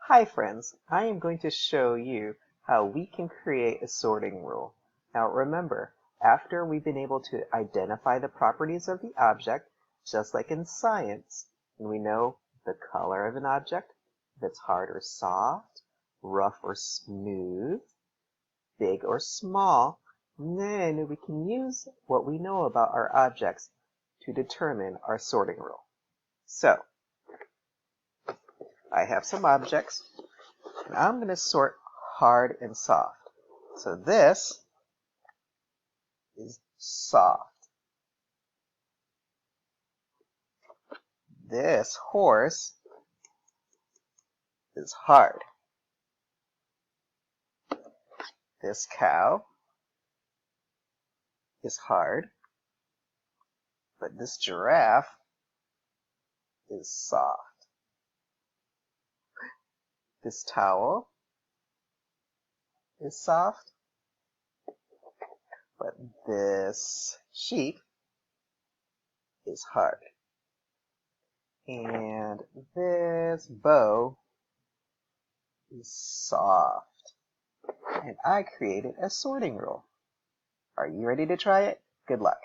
Hi friends, I am going to show you how we can create a sorting rule. Now remember, after we've been able to identify the properties of the object, just like in science, and we know the color of an object, if it's hard or soft, rough or smooth, big or small, then we can use what we know about our objects to determine our sorting rule. So, I have some objects. And I'm going to sort hard and soft. So this is soft. This horse is hard. This cow is hard. But this giraffe is soft. This towel is soft. But this sheep is hard. And this bow is soft. And I created a sorting rule. Are you ready to try it? Good luck.